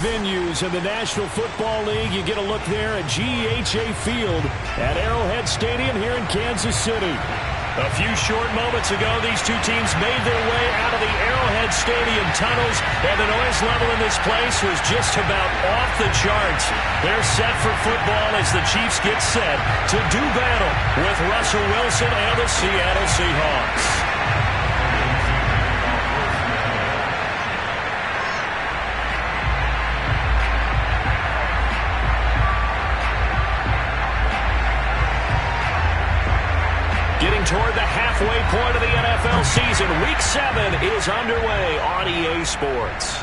Venues in the National Football League. You get a look there at GEHA Field at Arrowhead Stadium here in Kansas City. A few short moments ago, these two teams made their way out of the Arrowhead Stadium tunnels, and the noise level in this place was just about off the charts. They're set for football as the Chiefs get set to do battle with Russell Wilson and the Seattle Seahawks. Toward the halfway point of the NFL season. Week 7 is underway on EA Sports.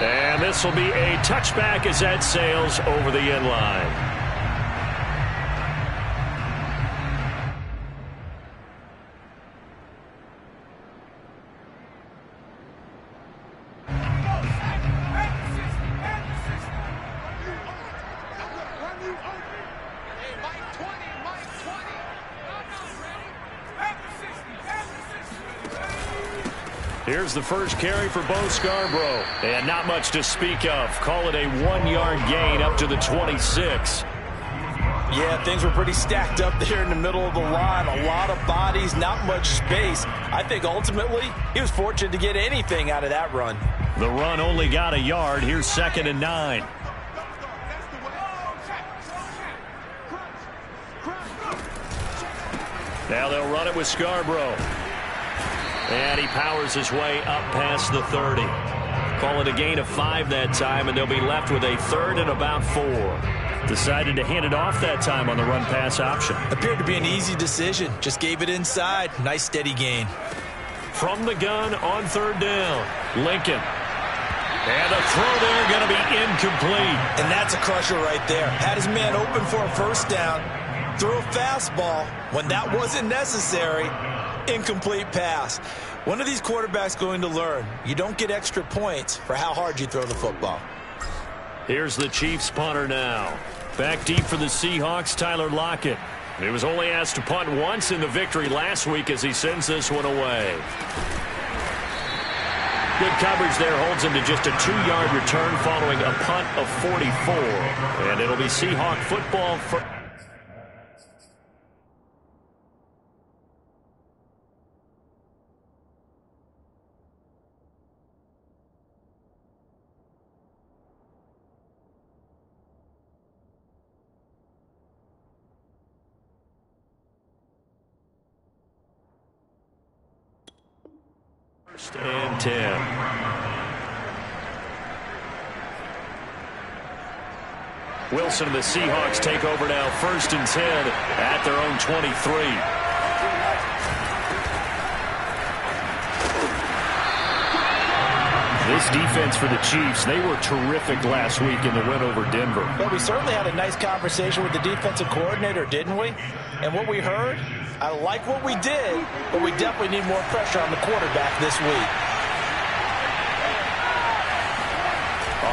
And this will be a touchback as that sails over the end line. Here's the first carry for Bo Scarborough. And not much to speak of. Call it a 1-yard gain up to the 26. Yeah, things were pretty stacked up there in the middle of the line. A lot of bodies, not much space. I think ultimately he was fortunate to get anything out of that run. The run only got a yard. Here's 2nd and 9. Now they'll run it with Scarborough. And he powers his way up past the 30. Call it a gain of 5 that time, and they'll be left with a 3rd and about 4. Decided to hand it off that time on the run-pass option. Appeared to be an easy decision. Just gave it inside. Nice steady gain. From the gun on 3rd down, Lincoln. And a throw there going to be incomplete. And that's a crusher right there. Had his man open for a first down. Threw a fastball when that wasn't necessary. Incomplete pass. When are these quarterbacks going to learn? You don't get extra points for how hard you throw the football. Here's the Chiefs punter now. Back deep for the Seahawks, Tyler Lockett. He was only asked to punt once in the victory last week as he sends this one away. Good coverage there holds him to just a 2-yard return following a punt of 44. And it'll be Seahawk football for... and 10. Wilson and the Seahawks take over now, 1st and 10 at their own 23. This defense for the Chiefs, they were terrific last week in the win over Denver. Well, we certainly had a nice conversation with the defensive coordinator, didn't we? And what we heard, I like what we did, but we definitely need more pressure on the quarterback this week.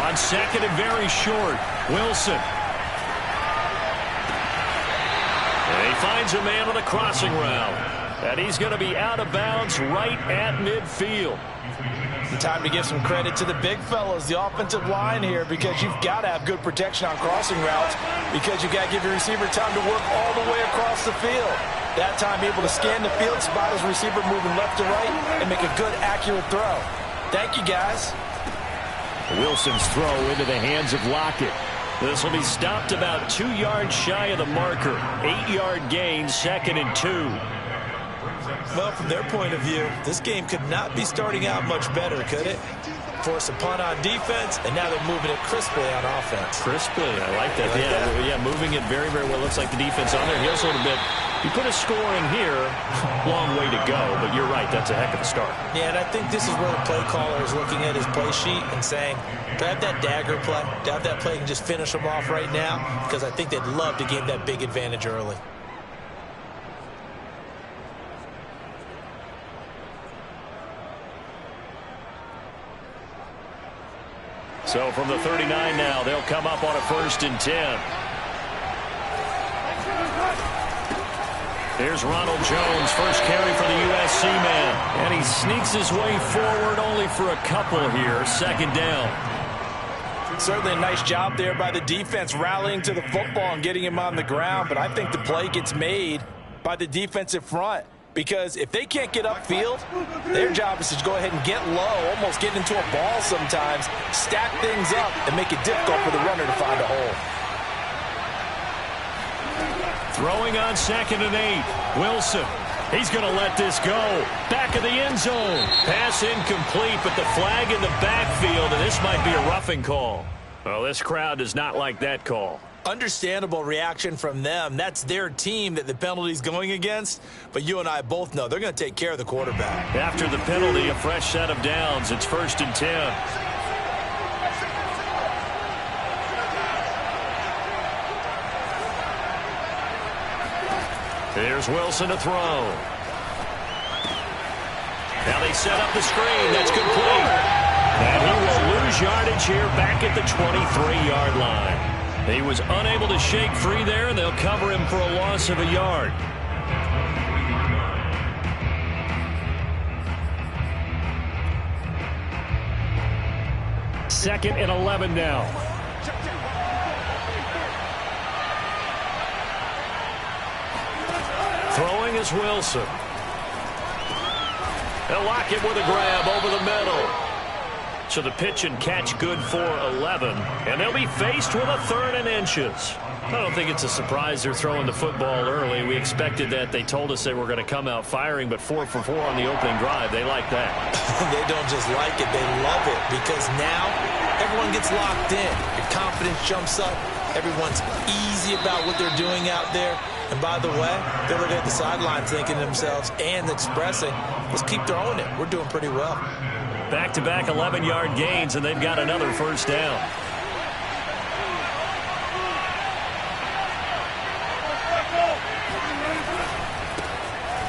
On 2nd and very short, Wilson. And he finds a man on the crossing route. And he's going to be out of bounds right at midfield. Time to give some credit to the big fellows, the offensive line here, because you've got to have good protection on crossing routes, because you've got to give your receiver time to work all the way across the field. That time able to scan the field, spot his receiver moving left to right, and make a good, accurate throw. Thank you, guys. Wilson's throw into the hands of Lockett. This will be stopped about 2 yards shy of the marker. 8-yard gain, 2nd and 2. Well, from their point of view, this game could not be starting out much better, could it? Force a punt on defense, and now they're moving it crisply on offense. Crisply, I like that. Yeah, moving it very, very well. Looks like the defense on their heels a little bit. You put a score in here, long way to go, but you're right, that's a heck of a start. Yeah, and I think this is where the play caller is looking at his play sheet and saying, do I have that dagger play? Do I have that play and just finish them off right now? Because I think they'd love to gain that big advantage early. So from the 39 now, they'll come up on a 1st and 10. Here's Ronald Jones, first carry for the USC man. And he sneaks his way forward only for a couple here. 2nd down. Certainly a nice job there by the defense rallying to the football and getting him on the ground, but I think the play gets made by the defensive front because if they can't get upfield, their job is to go ahead and get low, almost get into a ball sometimes, stack things up, and make it difficult for the runner to find a hole. Throwing on 2nd and 8. Wilson. He's going to let this go. Back of the end zone. Pass incomplete, but the flag in the backfield, and this might be a roughing call. Well, this crowd does not like that call. Understandable reaction from them. That's their team that the penalty's going against, but you and I both know they're going to take care of the quarterback. After the penalty, a fresh set of downs. It's 1st and 10. Here's Wilson to throw. Now they set up the screen. That's complete. And he will lose yardage here back at the 23-yard line. He was unable to shake free there, and they'll cover him for a loss of a yard. Second and 11 now. Throwing is Wilson. They'll lock it with a grab over the middle. So the pitch and catch good for 11. And they'll be faced with a 3rd and inches. I don't think it's a surprise they're throwing the football early. We expected that. They told us they were going to come out firing, but 4 for 4 on the opening drive. They like that. They don't just like it, they love it, because now everyone gets locked in. Your confidence jumps up. Everyone's easy about what they're doing out there. And by the way, they're looking at the sideline thinking to themselves and expressing, let's keep throwing it. We're doing pretty well. Back-to-back 11-yard gains, and they've got another first down.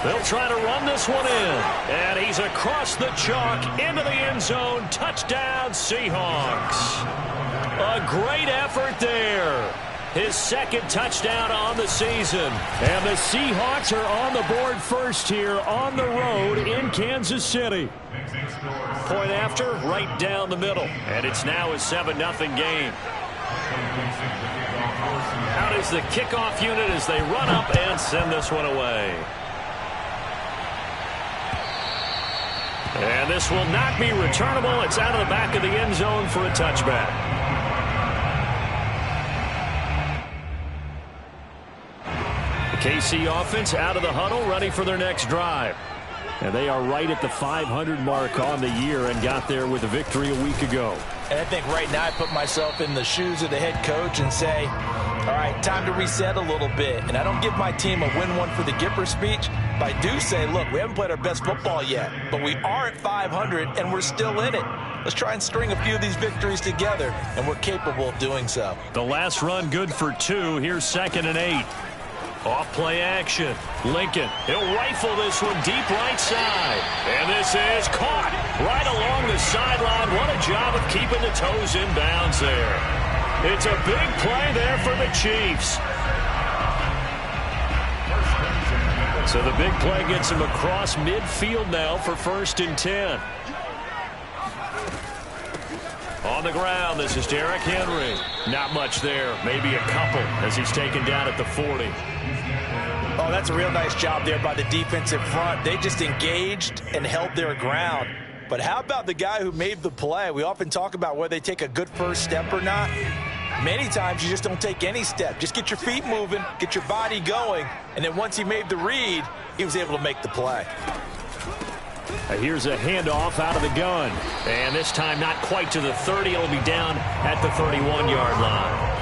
They'll try to run this one in. And he's across the chalk into the end zone. Touchdown, Seahawks. A great effort there. His 2nd touchdown on the season. And the Seahawks are on the board first here on the road in Kansas City. Point after, right down the middle. And it's now a 7-0 game. Out is the kickoff unit as they run up and send this one away. And this will not be returnable. It's out of the back of the end zone for a touchback. The KC offense out of the huddle, ready for their next drive. And they are right at the 500 mark on the year and got there with a victory a week ago. And I think right now I put myself in the shoes of the head coach and say, all right, time to reset a little bit. And I don't give my team a win one for the Gipper speech, but I do say, look, we haven't played our best football yet, but we are at 500 and we're still in it. Let's try and string a few of these victories together, and we're capable of doing so. The last run good for 2. Here's 2nd and 8. Off play action. Lincoln, he'll rifle this one deep right side. And this is caught right along the sideline. What a job of keeping the toes in bounds there. It's a big play there for the Chiefs. So the big play gets him across midfield now for 1st and 10. On the ground, this is Derrick Henry. Not much there, maybe a couple as he's taken down at the 40. Oh, that's a real nice job there by the defensive front. They just engaged and held their ground. But how about the guy who made the play? We often talk about whether they take a good first step or not. Many times you just don't take any step. Just get your feet moving, get your body going, and then once he made the read, he was able to make the play. Here's a handoff out of the gun. And this time not quite to the 30. It'll be down at the 31-yard line.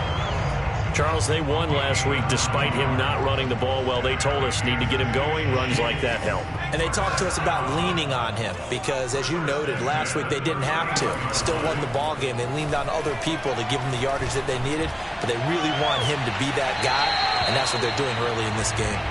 Charles, they won last week despite him not running the ball well. They told us need to get him going. Runs like that help. And they talked to us about leaning on him because, as you noted, last week they didn't have to. Still won the ball game. They leaned on other people to give them the yardage that they needed, but they really want him to be that guy, and that's what they're doing early in this game.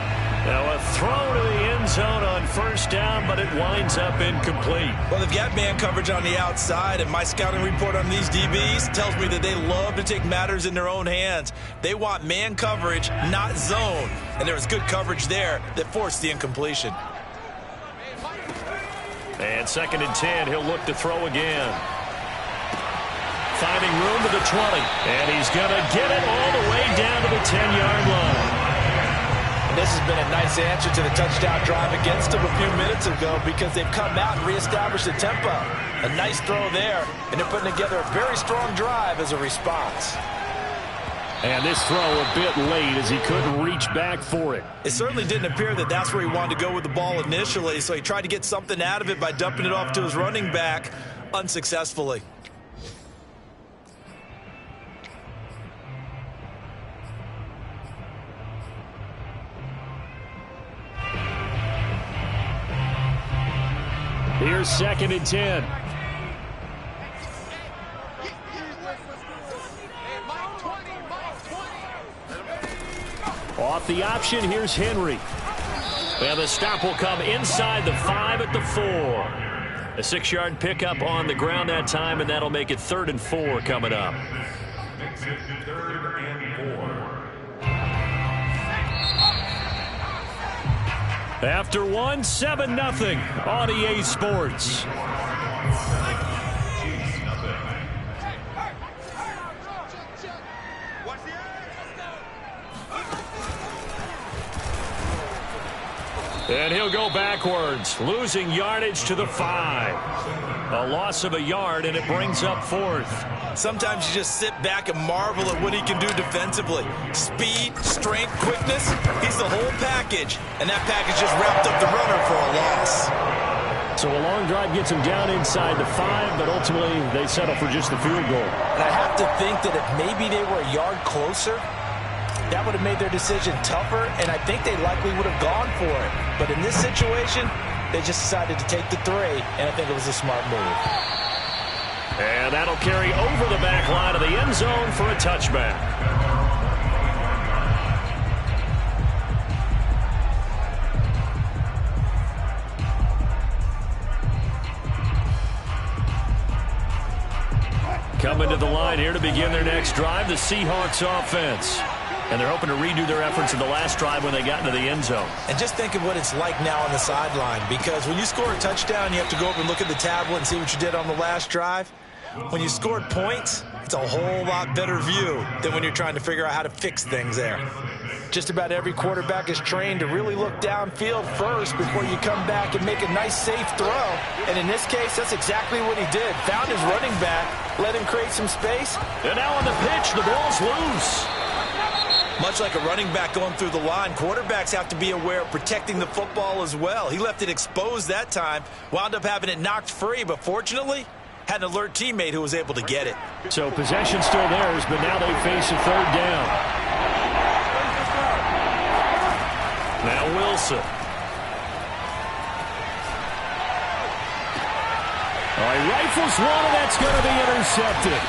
Now a throw to the end zone on first down, but it winds up incomplete. Well, they've got man coverage on the outside, and my scouting report on these DBs tells me that they love to take matters in their own hands. They want man coverage, not zone. And there was good coverage there that forced the incompletion. And 2nd and 10, he'll look to throw again. finding room to the 20. And he's going to get it all the way down to the 10-yard line. This has been a nice answer to the touchdown drive against them a few minutes ago because they've come out and reestablished the tempo. A nice throw there, and they're putting together a very strong drive as a response. And this throw a bit late as he couldn't reach back for it. It certainly didn't appear that that's where he wanted to go with the ball initially, so he tried to get something out of it by dumping it off to his running back unsuccessfully. Here's 2nd and 10. Off the option, here's Henry. And the stop will come inside the 5 at the 4. A 6-yard pickup on the ground that time, and that'll make it 3rd and 4 coming up. After 1, 7-0 on EA Sports. And he'll go backwards, losing yardage to the 5. A loss of a yard, and it brings up 4th. Sometimes you just sit back and marvel at what he can do defensively. Speed, strength, quickness, he's the whole package. And that package just wrapped up the runner for a loss. So a long drive gets him down inside the 5, but ultimately they settle for just the field goal. And I have to think that if maybe they were a yard closer, that would have made their decision tougher, and I think they likely would have gone for it. But in this situation, they just decided to take the 3, and I think it was a smart move. And that'll carry over the back line of the end zone for a touchback. Coming to the line here to begin their next drive, the Seahawks offense. And they're hoping to redo their efforts in the last drive when they got into the end zone. And just think of what it's like now on the sideline, because when you score a touchdown, you have to go over and look at the tablet and see what you did on the last drive. When you scored points, it's a whole lot better view than when you're trying to figure out how to fix things there. Just about every quarterback is trained to really look downfield first before you come back and make a nice, safe throw. And in this case, that's exactly what he did. Found his running back, let him create some space. And now on the pitch, the ball's loose. Much like a running back going through the line, quarterbacks have to be aware of protecting the football as well. He left it exposed that time, wound up having it knocked free, but fortunately, had an alert teammate who was able to get it. So possession still theirs, but now they face a 3rd down. Now Wilson. All right, rifles one, and that's going to be intercepted.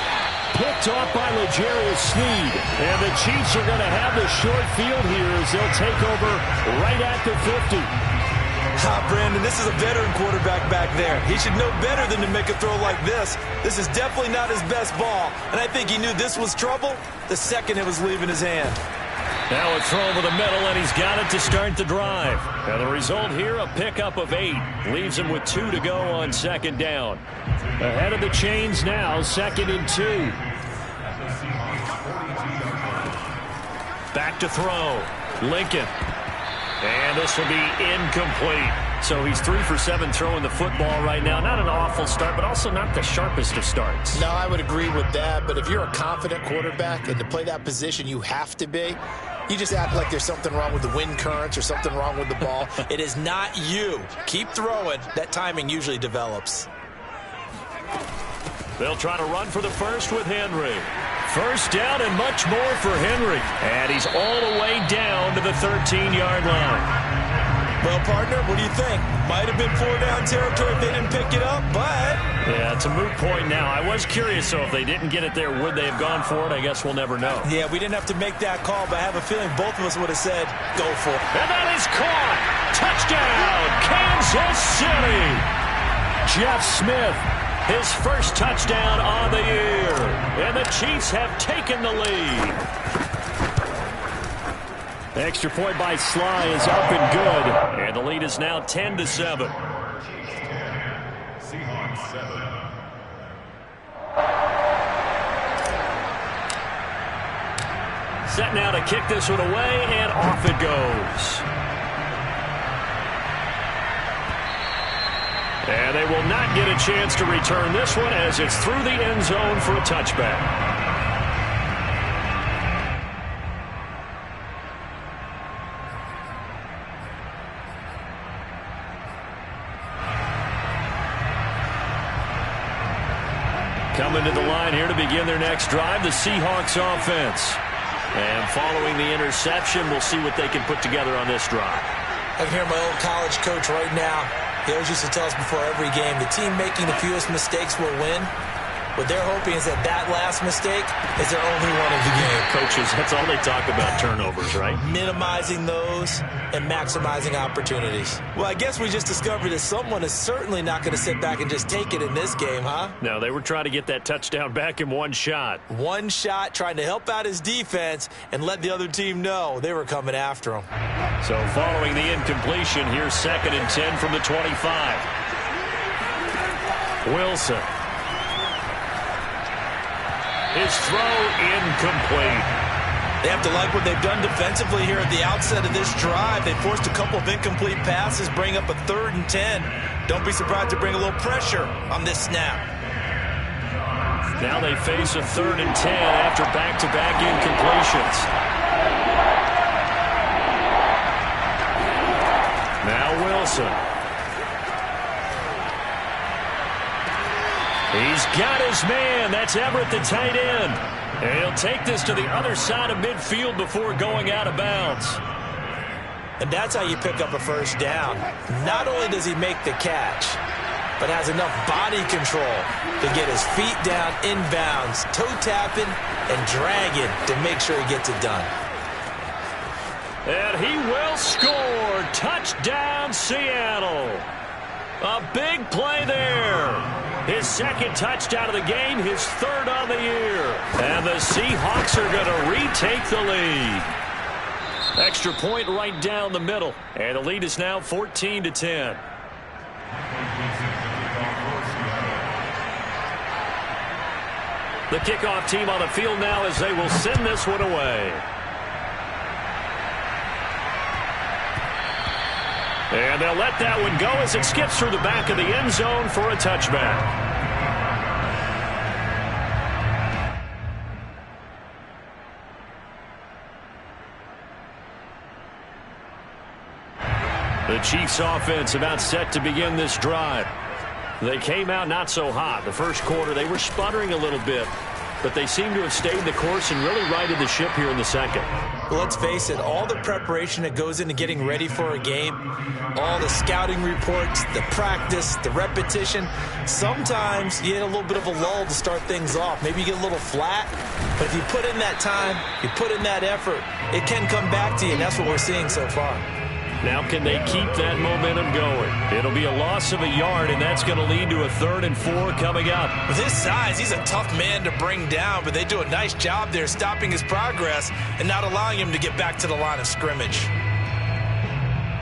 Picked off by L'Jarius Sneed. And the Chiefs are going to have the short field here as they'll take over right at the 50. Brandon, this is a veteran quarterback back there. He should know better than to make a throw like this. This is definitely not his best ball. And I think he knew this was trouble the second it was leaving his hand. Now a throw over the middle, and he's got it to start the drive. Now the result here, a pickup of 8. Leaves him with 2 to go on 2nd down. Ahead of the chains now, 2nd and 2. Back to throw. Lincoln. And this will be incomplete. So he's 3 for 7 throwing the football right now. Not an awful start, but also not the sharpest of starts. No, I would agree with that. But if you're a confident quarterback and to play that position, you have to be. You just act like there's something wrong with the wind currents or something wrong with the ball. It is not you. Keep throwing. That timing usually develops. They'll try to run for the first with Henry. First down and much more for Henry. And he's all the way down to the 13-yard line. Well, partner, what do you think? Might have been 4-down territory if they didn't pick it up, but... Yeah, it's a moot point now. I was curious, so if they didn't get it there, would they have gone for it? I guess we'll never know. Yeah, we didn't have to make that call, but I have a feeling both of us would have said, go for it. And that is caught! Touchdown, Kansas City! Jeff Smith, his first touchdown on the year. And the Chiefs have taken the lead. Extra point by Sly is up and good. And the lead is now 10-7. Set now to kick this one away, and off it goes. And they will not get a chance to return this one as it's through the end zone for a touchback. Coming to the line here to begin their next drive, the Seahawks offense. And following the interception, we'll see what they can put together on this drive. I can hear my old college coach right now. He always used to tell us before every game, the team making the fewest mistakes will win. What they're hoping is that that last mistake is their only one of the game. Coaches, that's all they talk about, turnovers, right? Minimizing those and maximizing opportunities. Well, I guess we just discovered that someone is certainly not going to sit back and just take it in this game, huh? No, they were trying to get that touchdown back in one shot. One shot, trying to help out his defense and let the other team know they were coming after him. So following the incompletion, here's 2nd and 10 from the 25. Wilson. His throw incomplete. They have to like what they've done defensively here at the outset of this drive. They forced a couple of incomplete passes, bring up a 3rd and 10. Don't be surprised to bring a little pressure on this snap. Now they face a 3rd and 10 after back-to-back incompletions. Now Wilson. He's got his man. That's Everett, the tight end. And he'll take this to the other side of midfield before going out of bounds. And that's how you pick up a first down. Not only does he make the catch, but has enough body control to get his feet down inbounds, toe tapping and dragging to make sure he gets it done. And he will score. Touchdown, Seattle. A big play there. His 2nd touchdown of the game, his 3rd on the year. And the Seahawks are going to retake the lead. Extra point right down the middle. And the lead is now 14-10. The kickoff team on the field now as they will send this one away. And they'll let that one go as it skips through the back of the end zone for a touchback. The Chiefs offense about set to begin this drive. They came out not so hot. The first quarter, they were sputtering a little bit, but they seem to have stayed the course and really righted the ship here in the second. Well, let's face it, all the preparation that goes into getting ready for a game, all the scouting reports, the practice, the repetition, sometimes you get a little bit of a lull to start things off. Maybe you get a little flat, but if you put in that time, you put in that effort, it can come back to you, and that's what we're seeing so far. Now can they keep that momentum going? It'll be a loss of a yard, and that's going to lead to a 3rd and 4 coming up. With his size, he's a tough man to bring down, but they do a nice job there stopping his progress and not allowing him to get back to the line of scrimmage.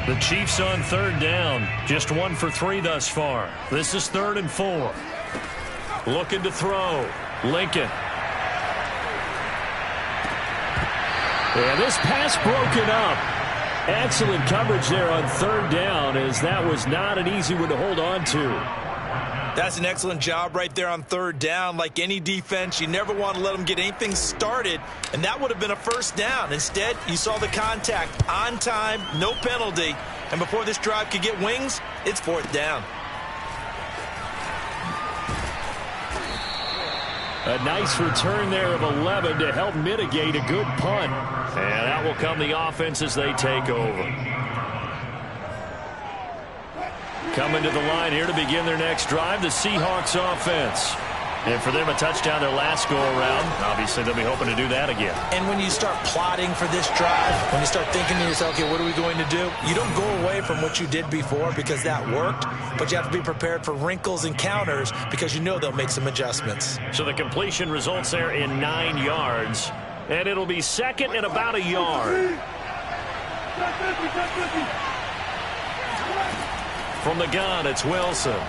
The Chiefs on 3rd down, just 1 for 3 thus far. This is 3rd and 4. Looking to throw. Lincoln. And this pass broken up. Excellent coverage there on 3rd down, as that was not an easy one to hold on to. That's an excellent job right there on 3rd down. Like any defense, you never want to let them get anything started, and that would have been a first down. Instead, you saw the contact on time, no penalty, and before this drive could get wings, it's 4th down. A nice return there of 11 to help mitigate a good punt. And that will come the offense as they take over. Coming to the line here to begin their next drive, the Seahawks offense. And for them, a touchdown their last go-around. Obviously, they'll be hoping to do that again. And when you start plotting for this drive, when you start thinking to yourself, okay, what are we going to do? You don't go away from what you did before because that worked, but you have to be prepared for wrinkles and counters because you know they'll make some adjustments. So the completion results there in 9 yards, and it'll be 2nd and about a yard. From the gun, it's Wilson.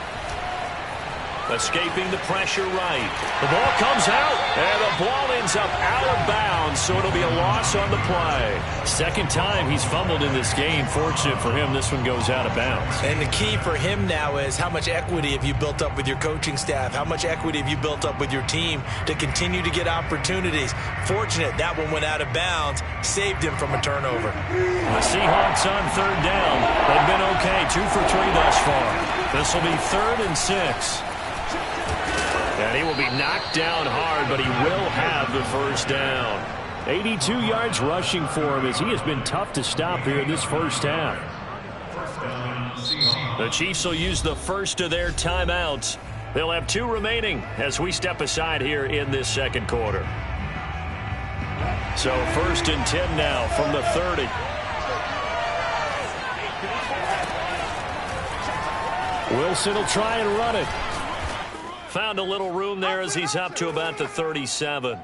Escaping the pressure right. The ball comes out, and the ball ends up out of bounds. down, so it'll be a loss on the play. Second time he's fumbled in this game. Fortunate for him, this one goes out of bounds. And the key for him now is how much equity have you built up with your coaching staff? How much equity have you built up with your team to continue to get opportunities? Fortunate that one went out of bounds, saved him from a turnover. The Seahawks on third down. They've been okay, 2 for 3 thus far. This will be 3rd and 6. And he will be knocked down hard, but he will have the first down. 82 yards rushing for him as he has been tough to stop here in this first half. The Chiefs will use the first of their timeouts. They'll have 2 remaining as we step aside here in this second quarter. So 1st and 10 now from the 30. Wilson will try and run it. Found a little room there as he's up to about the 37.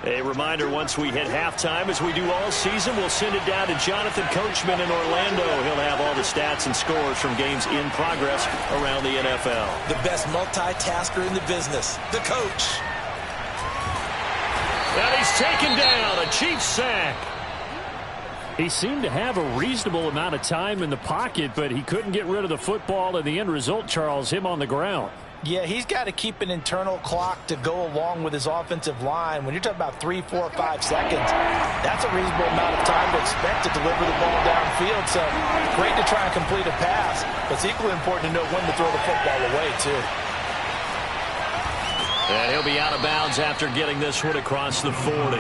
A reminder, once we hit halftime, as we do all season, we'll send it down to Jonathan Coachman in Orlando. He'll have all the stats and scores from games in progress around the NFL. The best multitasker in the business, the coach. And he's taken down, a Chiefs sack. He seemed to have a reasonable amount of time in the pocket, but he couldn't get rid of the football, and the end result, Charles, him on the ground. Yeah, he's got to keep an internal clock to go along with his offensive line. When you're talking about 3, 4, 5 seconds, that's a reasonable amount of time to expect to deliver the ball downfield. So great to try and complete a pass, but it's equally important to know when to throw the football away, too. And he'll be out of bounds after getting this one across the 40.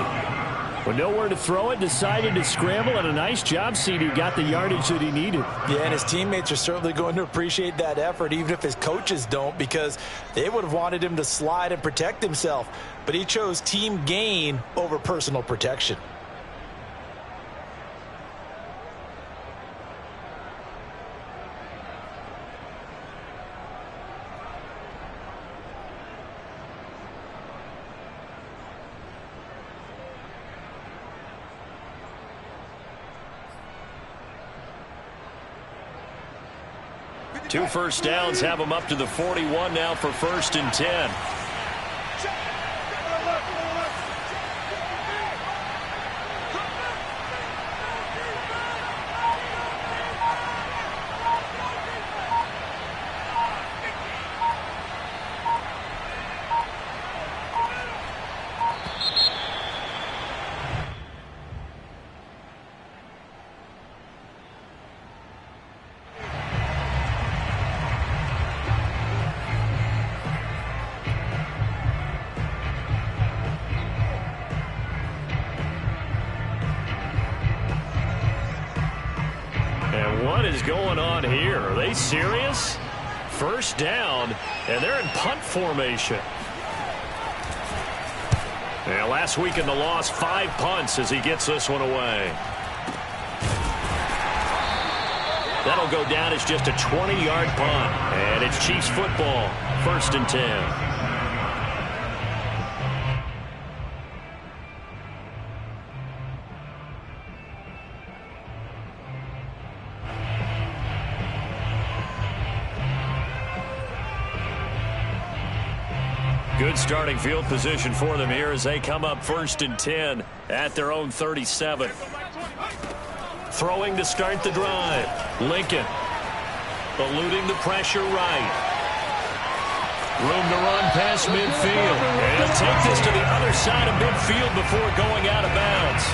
With nowhere to throw it, decided to scramble, and a nice job, CD got the yardage that he needed. Yeah, and his teammates are certainly going to appreciate that effort, even if his coaches don't, because they would have wanted him to slide and protect himself. But he chose team gain over personal protection. Two first downs have him up to the 41 now for 1st and 10. What is going on here? Are they serious? First down, and they're in punt formation. And last week in the loss, 5 punts as he gets this one away. That'll go down as just a 20-yard punt. And it's Chiefs football, 1st and 10. Good starting field position for them here as they come up 1st and 10 at their own 37. Throwing to start the drive. Lincoln eluding the pressure right. Room to run past midfield. And he'll take this to the other side of midfield before going out of bounds.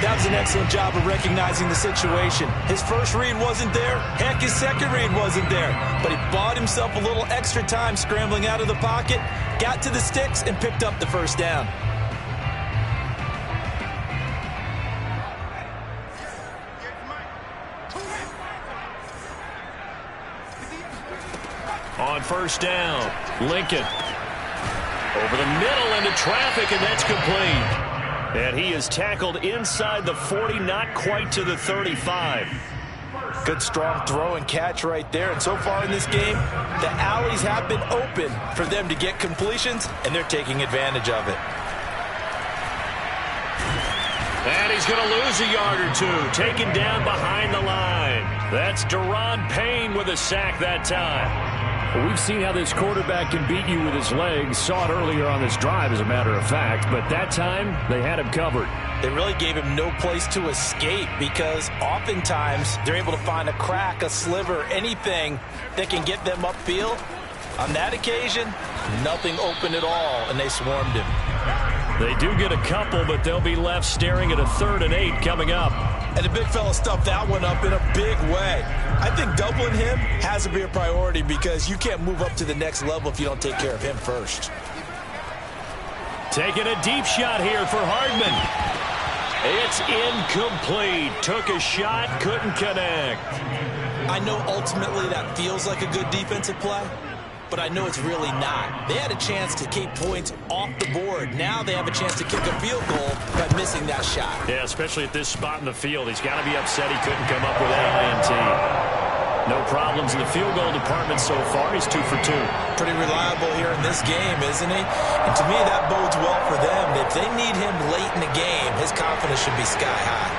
That was an excellent job of recognizing the situation. His first read wasn't there. Heck, his second read wasn't there. But he bought himself a little extra time scrambling out of the pocket, got to the sticks, and picked up the first down. On first down, Lincoln over the middle into traffic, and that's complete. And he is tackled inside the 40, not quite to the 35. Good strong throw and catch right there. And so far in this game, the alleys have been open for them to get completions, and they're taking advantage of it. And he's going to lose a yard or two, taken down behind the line. That's Deron Payne with a sack that time. Well, we've seen how this quarterback can beat you with his legs. Saw it earlier on this drive, as a matter of fact. But that time, they had him covered. They really gave him no place to escape because oftentimes they're able to find a crack, a sliver, anything that can get them upfield. On that occasion, nothing open at all, and they swarmed him. They do get a couple, but they'll be left staring at a 3rd and 8 coming up. And the big fella stuffed that one up in a big way. I think doubling him has to be a priority because you can't move up to the next level if you don't take care of him first. Taking a deep shot here for Hardman. It's incomplete. Took a shot, couldn't connect. I know ultimately that feels like a good defensive play, but I know it's really not. They had a chance to keep points off the board. Now they have a chance to kick a field goal by missing that shot. Yeah, especially at this spot in the field. He's got to be upset he couldn't come up with an INT. No problems in the field goal department so far. He's 2 for 2. Pretty reliable here in this game, isn't he? And to me, that bodes well for them. If they need him late in the game, his confidence should be sky high.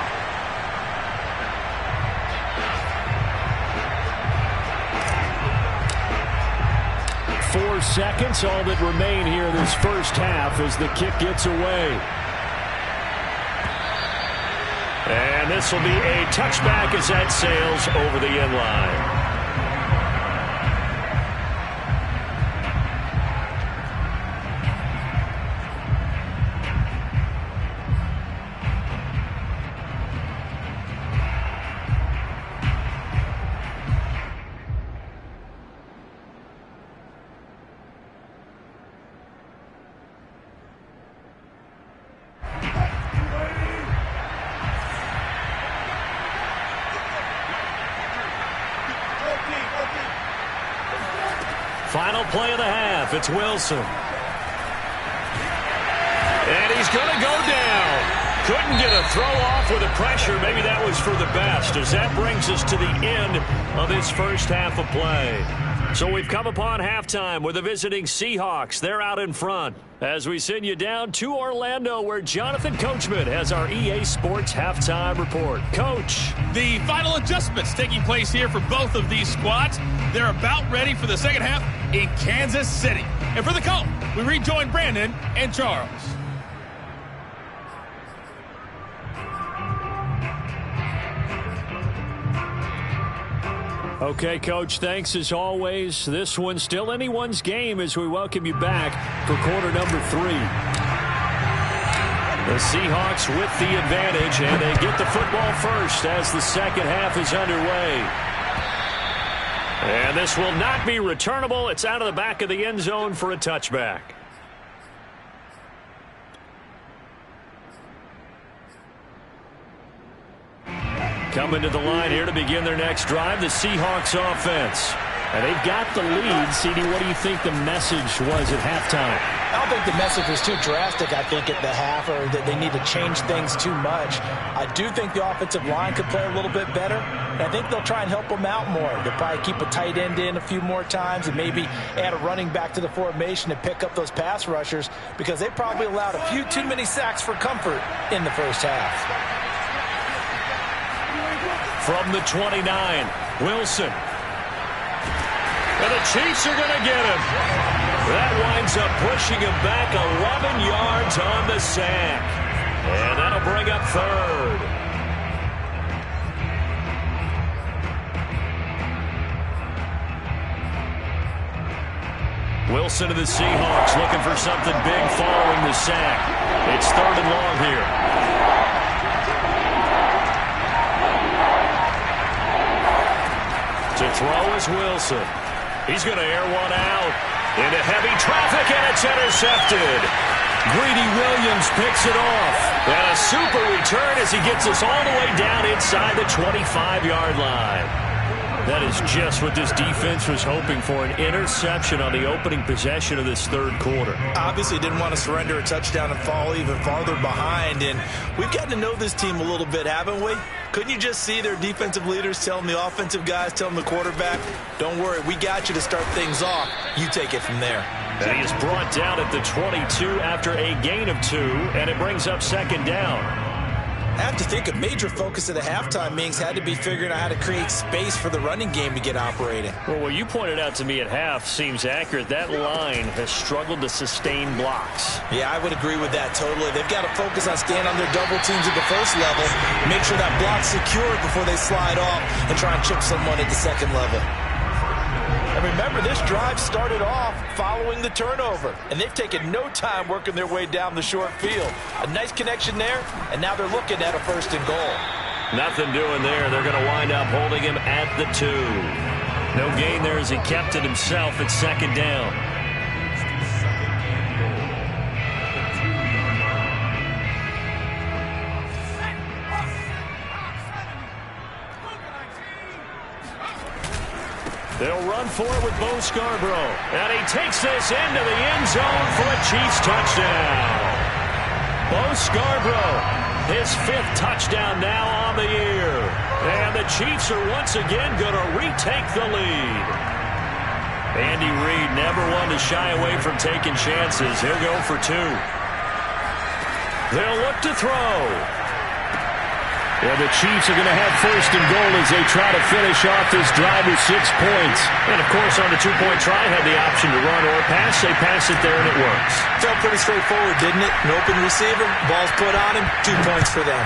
Four seconds, all that remain here in this first half as the kick gets away. And this will be a touchback as that sails over the end line. Final play of the half. It's Wilson. And he's going to go down. Couldn't get a throw off with the pressure. Maybe that was for the best, as that brings us to the end of this first half of play. So we've come upon halftime with the visiting Seahawks. They're out in front as we send you down to Orlando, where Jonathan Coachman has our EA Sports halftime report. Coach. The final adjustments taking place here for both of these squads. They're about ready for the second half in Kansas City. And for the call, we rejoin Brandon and Charles. Okay, Coach, thanks as always. This one's still anyone's game as we welcome you back for quarter number 3. The Seahawks with the advantage, and they get the football first as the second half is underway. And this will not be returnable. It's out of the back of the end zone for a touchback. Coming to the line here to begin their next drive, the Seahawks offense. And they've got the lead. CD, what do you think the message was at halftime? I don't think the message was too drastic, I think, at the half, or that they need to change things too much. I do think the offensive line could play a little bit better, and I think they'll try and help them out more. They'll probably keep a tight end in a few more times and maybe add a running back to the formation to pick up those pass rushers, because they probably allowed a few too many sacks for comfort in the first half. From the 29, Wilson. And the Chiefs are going to get him. That winds up pushing him back 11 yards on the sack. And that'll bring up third. Wilson to the Seahawks looking for something big following the sack. It's 3rd and long here. To throw is Wilson. He's going to air one out into heavy traffic, and it's intercepted. Greedy Williams picks it off. And a super return as he gets us all the way down inside the 25-yard line. That is just what this defense was hoping for, an interception on the opening possession of this third quarter. Obviously didn't want to surrender a touchdown and fall even farther behind, and we've gotten to know this team a little bit, haven't we? Couldn't you just see their defensive leaders telling the offensive guys, telling the quarterback, don't worry, we got you to start things off. You take it from there. And he is brought down at the 22 after a gain of 2, and it brings up second down. I have to think a major focus of the halftime meetings had to be figuring out how to create space for the running game to get operating. Well, what you pointed out to me at half seems accurate. That line has struggled to sustain blocks. Yeah, I would agree with that totally. They've got to focus on staying on their double teams at the first level, make sure that block's secured before they slide off and try and chip someone at the second level. And remember, this drive started off following the turnover, and they've taken no time working their way down the short field. A nice connection there, and now they're looking at a 1st and goal. Nothing doing there. They're going to wind up holding him at the 2. No gain there as he kept it himself at 2nd down. They'll run for it with Bo Scarborough. And he takes this into the end zone for a Chiefs touchdown. Bo Scarborough, his 5th touchdown now on the year. And the Chiefs are once again going to retake the lead. Andy Reid never one to shy away from taking chances. He'll go for 2. They'll look to throw. Yeah, the Chiefs are going to have 1st and goal as they try to finish off this drive with 6 points. And, of course, on the 2-point try, had the option to run or pass. They pass it there, and it works. Felt pretty straightforward, didn't it? An open receiver, ball's put on him, 2 points for them.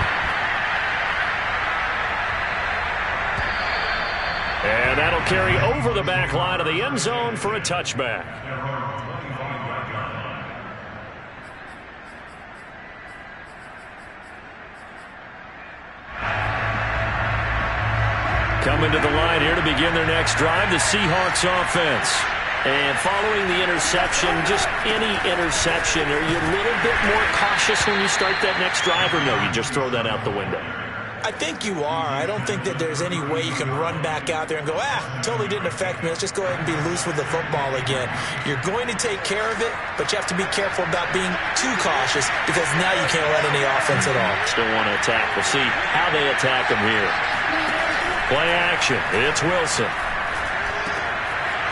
And that'll carry over the back line of the end zone for a touchback. Coming to the line here to begin their next drive, the Seahawks offense. And following the interception, just any interception, are you a little bit more cautious when you start that next drive, or no, you just throw that out the window? I think you are. I don't think that there's any way you can run back out there and go, totally didn't affect me. Let's just go ahead and be loose with the football again. You're going to take care of it, but you have to be careful about being too cautious because now you can't let any offense at all. Still want to attack. We'll see how they attack them here. Play action. It's Wilson.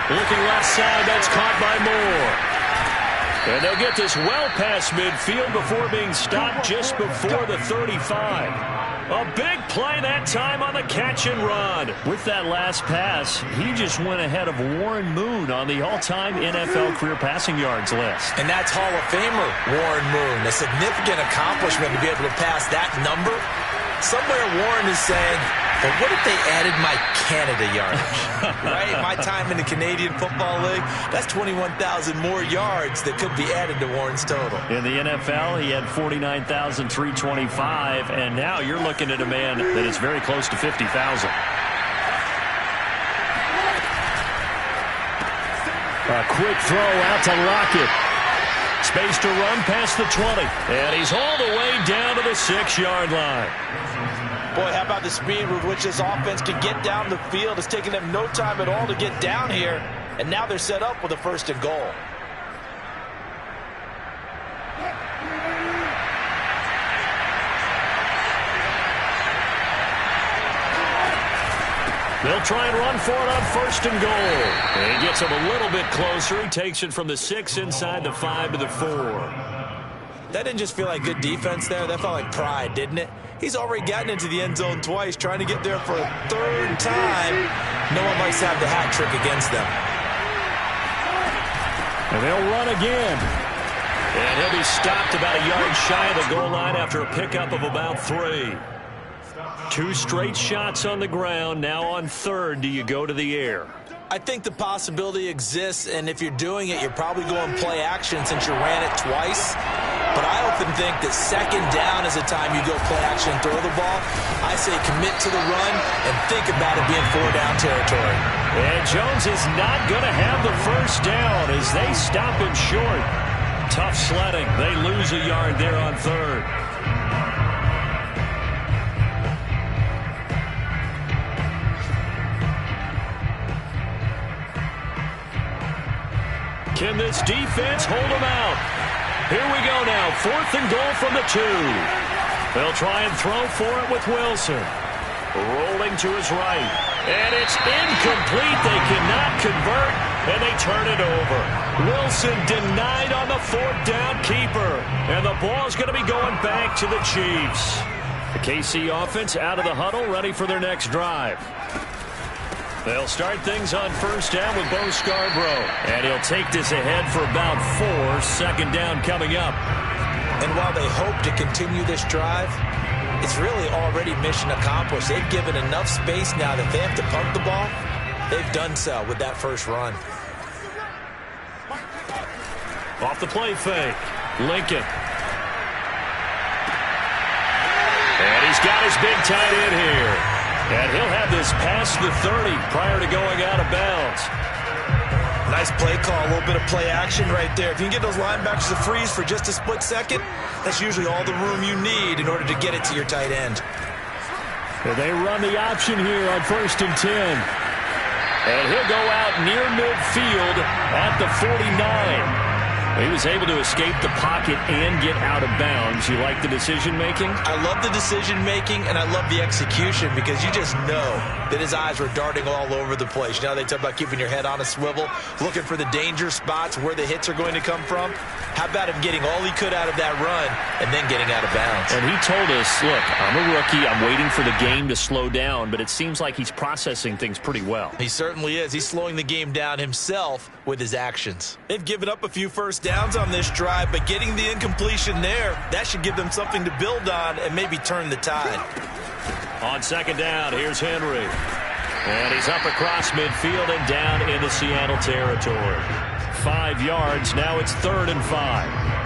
Looking left side. That's caught by Moore. And they'll get this well past midfield before being stopped just before the 35. A big play that time on the catch and run. With that last pass, he just went ahead of Warren Moon on the all-time NFL career passing yards list. And that's Hall of Famer Warren Moon. A significant accomplishment to be able to pass that number. Somewhere Warren is saying, but what if they added my Canada yardage? Right? My time in the Canadian Football League, that's 21,000 more yards that could be added to Warren's total. In the NFL, he had 49,325, and now you're looking at a man that is very close to 50,000. A quick throw out to Lockett. Space to run past the 20. And he's all the way down to the 6-yard line. Boy, how about the speed with which this offense can get down the field? It's taking them no time at all to get down here. And now they're set up with a 1st and goal. They'll try and run for it on 1st and goal. And he gets him a little bit closer. He takes it from the 6 inside the 5 to the 4. That didn't just feel like good defense there. That felt like pride, didn't it? He's already gotten into the end zone twice, trying to get there for a 3rd time. No one likes to have the hat trick against them. And they'll run again. And he'll be stopped about a yard shy of the goal line after a pickup of about 3. 2 straight shots on the ground. Now on 3rd, do you go to the air? I think the possibility exists, and if you're doing it, you're probably going play action since you ran it twice. But I often think that 2nd down is the time you go play action and throw the ball. I say commit to the run and think about it being 4-down territory. And Jones is not going to have the 1st down as they stop him short. Tough sledding. They lose a yard there on 3rd. Can this defense hold them out? Here we go now. 4th and goal from the 2. They'll try and throw for it with Wilson. Rolling to his right. And it's incomplete. They cannot convert, and they turn it over. Wilson denied on the 4th down keeper. And the ball's going to be going back to the Chiefs. The KC offense out of the huddle, ready for their next drive. They'll start things on first down with Bo Scarborough. And he'll take this ahead for about 4. Second down coming up. And while they hope to continue this drive, it's really already mission accomplished. They've given enough space now that if they have to punt the ball, they've done so with that first run. Off the play fake. Lincoln. And he's got his big tight end here. And he'll have this past the 30 prior to going out of bounds. Nice play call, a little bit of play action right there. If you can get those linebackers to freeze for just a split second, that's usually all the room you need in order to get it to your tight end. And they run the option here on 1st and 10. And he'll go out near midfield at the 49. He was able to escape the pocket and get out of bounds. You like the decision-making? I love the decision-making, and I love the execution because you just know that his eyes were darting all over the place. You know, they talk about keeping your head on a swivel, looking for the danger spots, where the hits are going to come from. How about him getting all he could out of that run and then getting out of bounds? And he told us, look, I'm a rookie. I'm waiting for the game to slow down, but it seems like he's processing things pretty well. He certainly is. He's slowing the game down himself with his actions. They've given up a few first downs on this drive, but getting the incompletion there, that should give them something to build on and maybe turn the tide. On second down, here's Henry. And he's up across midfield and down into Seattle territory. 5 yards, now it's 3rd and 5.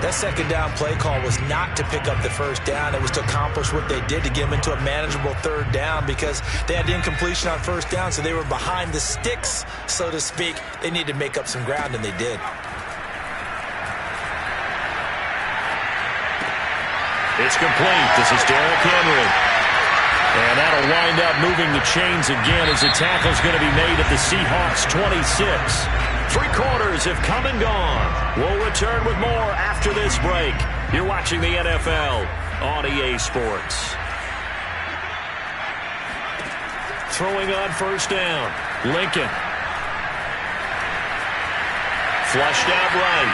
That second down play call was not to pick up the first down. It was to accomplish what they did to get them into a manageable 3rd down because they had incompletion on first down, so they were behind the sticks, so to speak. They needed to make up some ground, and they did. It's complete. This is Derrick Henry. And that'll wind up moving the chains again as the tackle's going to be made at the Seahawks 26. 3 quarters have come and gone. We'll return with more after this break. You're watching the NFL on EA Sports. Throwing on first down. Lincoln. Flushed out right.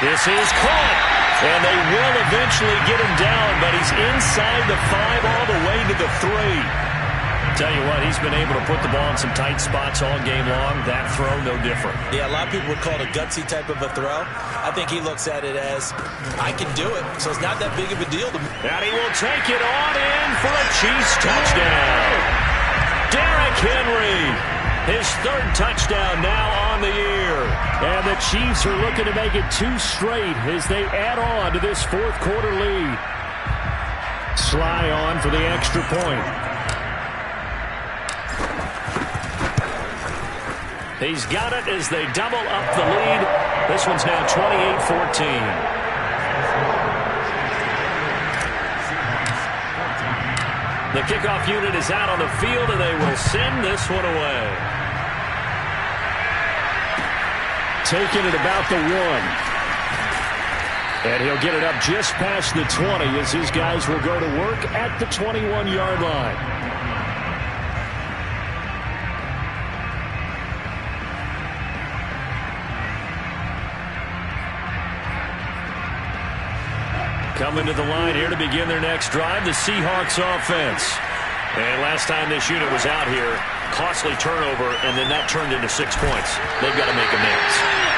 This is caught. And they will eventually get him down, but he's inside the 5 all the way to the 3. Tell you what, he's been able to put the ball in some tight spots all game long. That throw, no different. Yeah, a lot of people would call it a gutsy type of a throw. I think he looks at it as, I can do it, so it's not that big of a deal to me. And he will take it on in for a Chiefs touchdown. Derrick Henry, his 3rd touchdown now on the year. And the Chiefs are looking to make it 2 straight as they add on to this 4th quarter lead. Sly on for the extra point. He's got it as they double up the lead. This one's now 28-14. The kickoff unit is out on the field, and they will send this one away. Taking it about the 1. And he'll get it up just past the 20 as his guys will go to work at the 21-yard line. Coming to the line here to begin their next drive, the Seahawks offense. And last time this unit was out here, costly turnover, and then that turned into 6 points. They've got to make amends.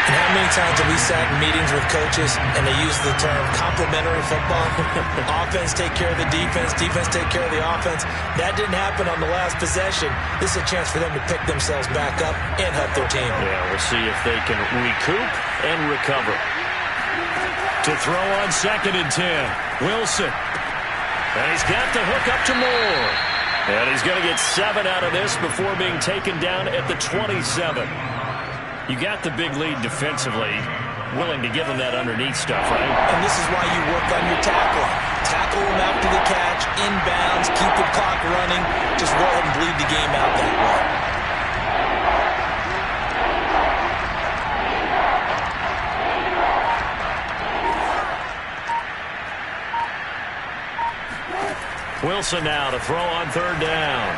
And how many times have we sat in meetings with coaches and they use the term complementary football? Offense take care of the defense, defense take care of the offense. That didn't happen on the last possession. This is a chance for them to pick themselves back up and help their team. Yeah, we'll see if they can recoup and recover. To throw on 2nd and 10. Wilson. And he's got the hook up to Moore. And he's going to get 7 out of this before being taken down at the 27. You got the big lead defensively. Willing to give him that underneath stuff, right? And this is why you work on your tackling. Tackle him after the catch, inbounds, keep the clock running. Just go ahead and bleed the game out that way. Wilson now to throw on 3rd down.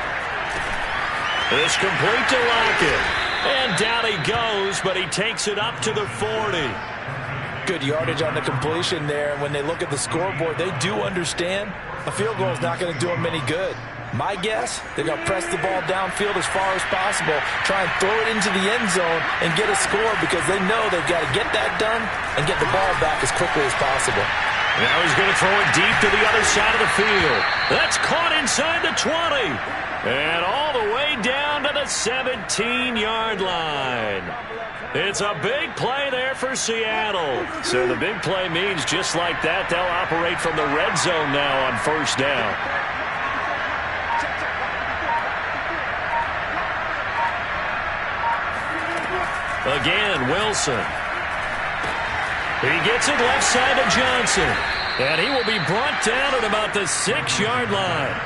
It's complete to Lockett. And down he goes, but he takes it up to the 40. good yardage on the completion there. And when they look at the scoreboard, they do understand a field goal is not going to do them any good. My guess, they're going to press the ball downfield as far as possible, try and throw it into the end zone and get a score because they know they've got to get that done and get the ball back as quickly as possible. Now he's going to throw it deep to the other side of the field. That's caught inside the 20. And all the way down to the 17-yard line. It's a big play there for Seattle. So the big play means just like that, they'll operate from the red zone now on first down. Again, Wilson. He gets it left side to Johnson. And he will be brought down at about the 6-yard line.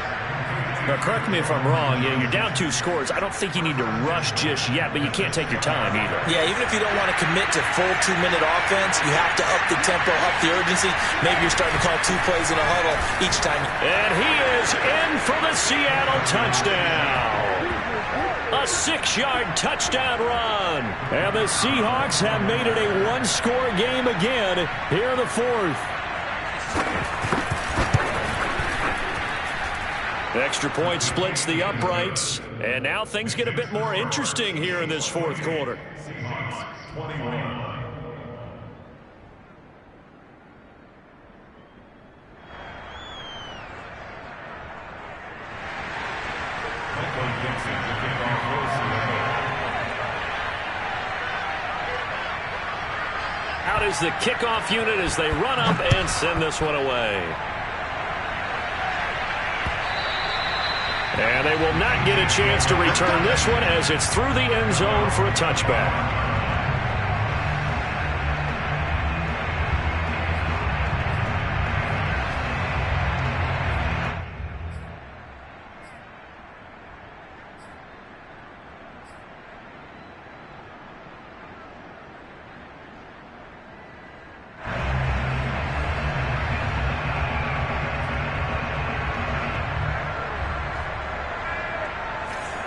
Now, correct me if I'm wrong. You're down 2 scores. I don't think you need to rush just yet, but you can't take your time either. Yeah, even if you don't want to commit to full 2-minute offense, you have to up the tempo, up the urgency. Maybe you're starting to call 2 plays in a huddle each time. And he is in for the Seattle touchdown. A 6-yard touchdown run. And the Seahawks have made it a 1-score game again here in the 4th. Extra point splits the uprights. And now things get a bit more interesting here in this 4th quarter. Out is the kickoff unit as they run up and send this one away. And they will not get a chance to return this one as it's through the end zone for a touchback.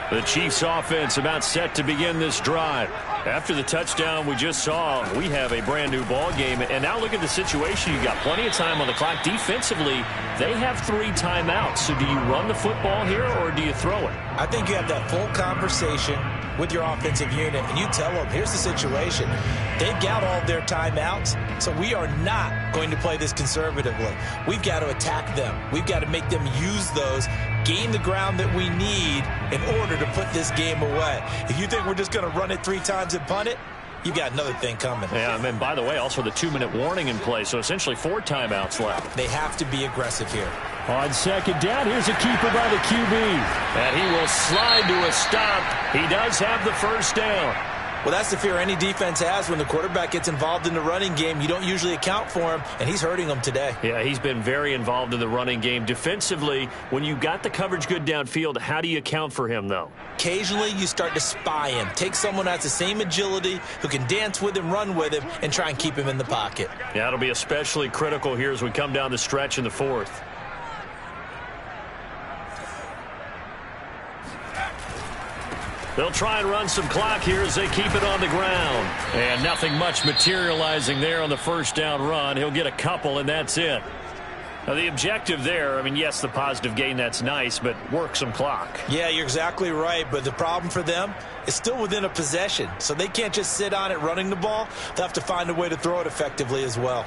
The Chiefs offense about set to begin this drive. After the touchdown we just saw, we have a brand new ball game. And now look at the situation. You got plenty of time on the clock. Defensively, they have 3 timeouts. So do you run the football here or do you throw it? I think you have that full conversation with your offensive unit, and you tell them, here's the situation. They've got all their timeouts, so we are not going to play this conservatively. We've got to attack them. We've got to make them use those, gain the ground that we need in order to put this game away. If you think we're just going to run it 3 times and punt it, you've got another thing coming. Yeah, and by the way, also the 2-minute warning in play, so essentially 4 timeouts left. They have to be aggressive here. On second down, here's a keeper by the QB. And he will slide to a stop. He does have the first down. Well, that's the fear any defense has when the quarterback gets involved in the running game. You don't usually account for him, and he's hurting them today. Yeah, he's been very involved in the running game. Defensively, when you got the coverage good downfield, how do you account for him, though? Occasionally, you start to spy him. Take someone that has the same agility, who can dance with him, run with him, and try and keep him in the pocket. Yeah, it'll be especially critical here as we come down the stretch in the 4th. They'll try and run some clock here as they keep it on the ground. And nothing much materializing there on the first down run. He'll get a couple, and that's it. Now, the objective there, I mean, yes, the positive gain, that's nice, but work some clock. Yeah, you're exactly right, but the problem for them is still within a possession. So they can't just sit on it running the ball. They'll have to find a way to throw it effectively as well.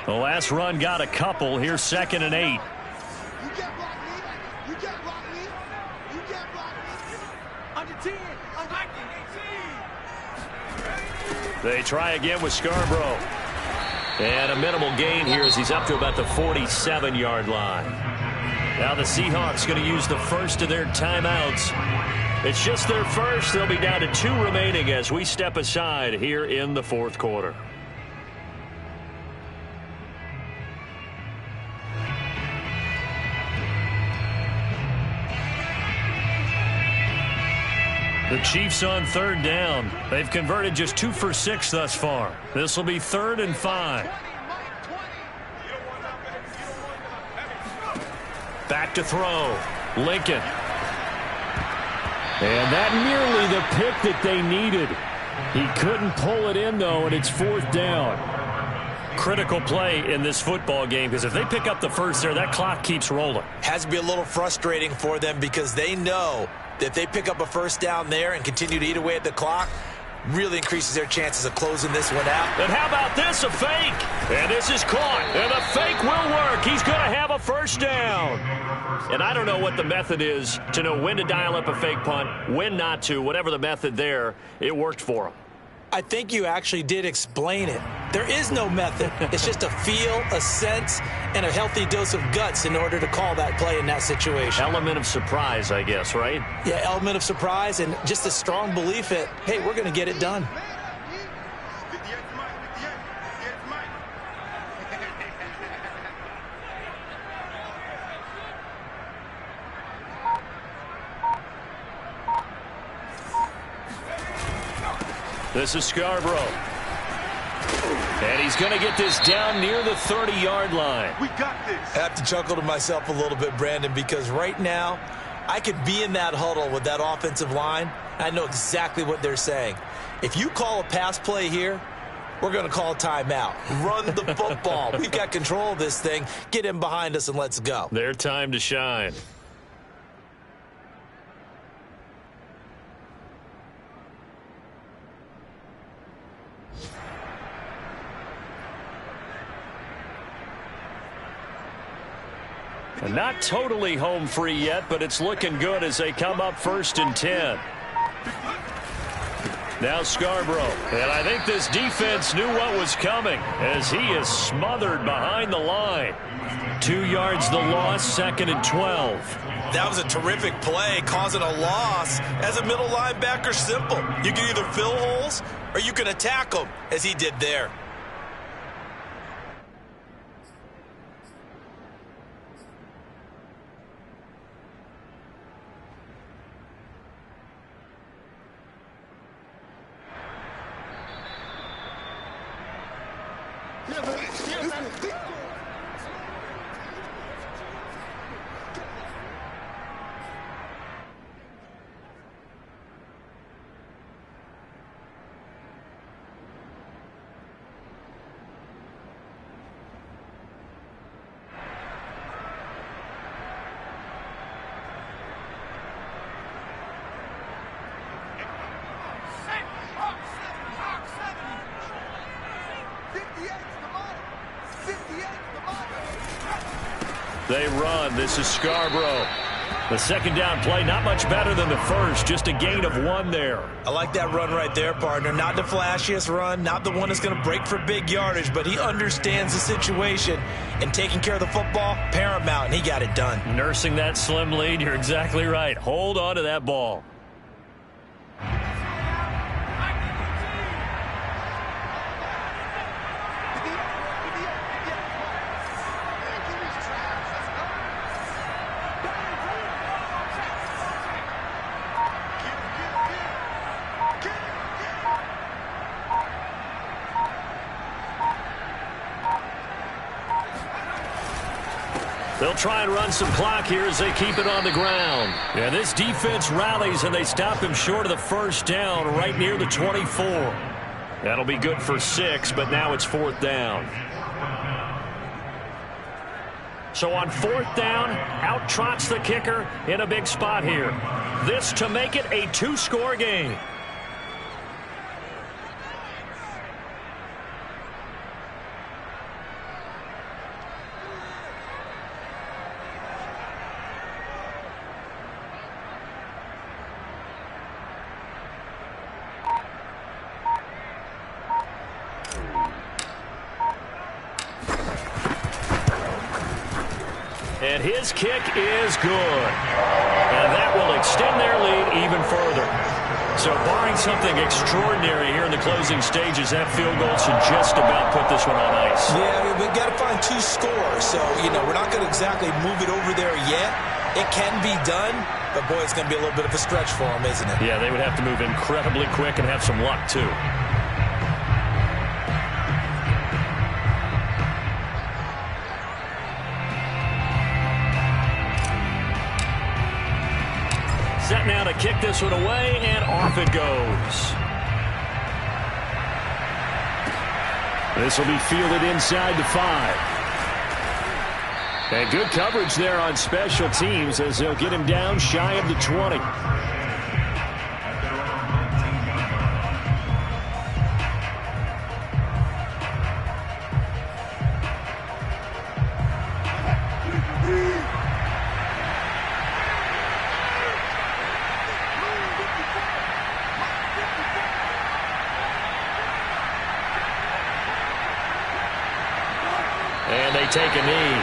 The last run got a couple. Here's 2nd and 8. They try again with Scarborough. And a minimal gain here as he's up to about the 47-yard line. Now the Seahawks going to use the first of their timeouts. It's just their first. They'll be down to 2 remaining as we step aside here in the 4th quarter. The Chiefs on 3rd down. They've converted just 2 for 6 thus far. This will be 3rd and 5. Back to throw. Lincoln. And that nearly the pick that they needed. He couldn't pull it in, though, and it's 4th down. Critical play in this football game, because if they pick up the first there, that clock keeps rolling. Has to be a little frustrating for them because they know that if they pick up a first down there and continue to eat away at the clock, really increases their chances of closing this one out. And how about this, a fake? And this is caught, and the fake will work. He's going to have a first down. And I don't know what the method is to know when to dial up a fake punt, when not to. Whatever the method there, it worked for him. I think you actually did explain it. There is no method. It's just a feel, a sense, and a healthy dose of guts in order to call that play in that situation. Element of surprise, I guess, right? Yeah, element of surprise and just a strong belief that, hey, we're going to get it done. This is Scarborough. And he's going to get this down near the 30-yard line. We got this. I have to chuckle to myself a little bit, Brandon, because right now I could be in that huddle with that offensive line. I know exactly what they're saying. If you call a pass play here, we're going to call a timeout. Run the football. We've got control of this thing. Get in behind us and let's go. Their time to shine. Not totally home free yet, but it's looking good as they come up 1st and 10. Now Scarborough. And I think this defense knew what was coming as he is smothered behind the line. 2 yards the loss, 2nd and 12. That was a terrific play, causing a loss. As a middle linebacker, simple. You can either fill holes or you can attack them, as he did there. They run. This is Scarborough. The 2nd down play, not much better than the first. Just a gain of 1 there. I like that run right there, partner. Not the flashiest run, not the one that's going to break for big yardage, but he understands the situation, and taking care of the football, paramount, and he got it done. Nursing that slim lead, you're exactly right. Hold on to that ball. They'll try and run some clock here as they keep it on the ground. And this defense rallies, and they stop him short of the first down right near the 24. That'll be good for 6, but now it's 4th down. So on 4th down, out trots the kicker in a big spot here. This to make it a 2-score game. And his kick is good. And that will extend their lead even further. So barring something extraordinary here in the closing stages, that field goal should just about put this one on ice. Yeah, we've got to find 2 scores. So, we're not going to exactly move it over there yet. It can be done, but, boy, it's going to be a little bit of a stretch for them, isn't it? Yeah, they would have to move incredibly quick and have some luck, too. going to kick this one away, and off it goes. This will be fielded inside the 5. And good coverage there on special teams as they'll get him down shy of the 20. And they take a knee.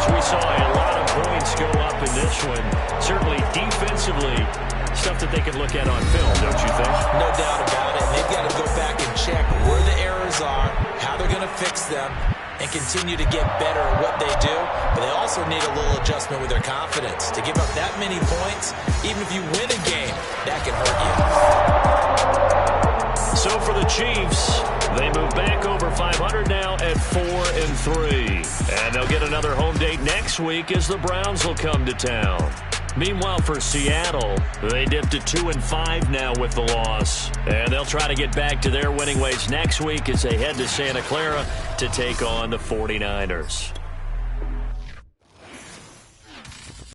We saw a lot of points go up in this one. Certainly defensively, stuff that they can look at on film, don't you think? No doubt about it. They've got to go back and check where the errors are, how they're going to fix them, and continue to get better at what they do. But they also need a little adjustment with their confidence. To give up that many points, even if you win a game, that can hurt you. So for the Chiefs, they move back over 500 now at 4-3. And they'll get another home date next week as the Browns will come to town. Meanwhile, for Seattle, they dipped to 2-5 now with the loss. And they'll try to get back to their winning ways next week as they head to Santa Clara to take on the 49ers.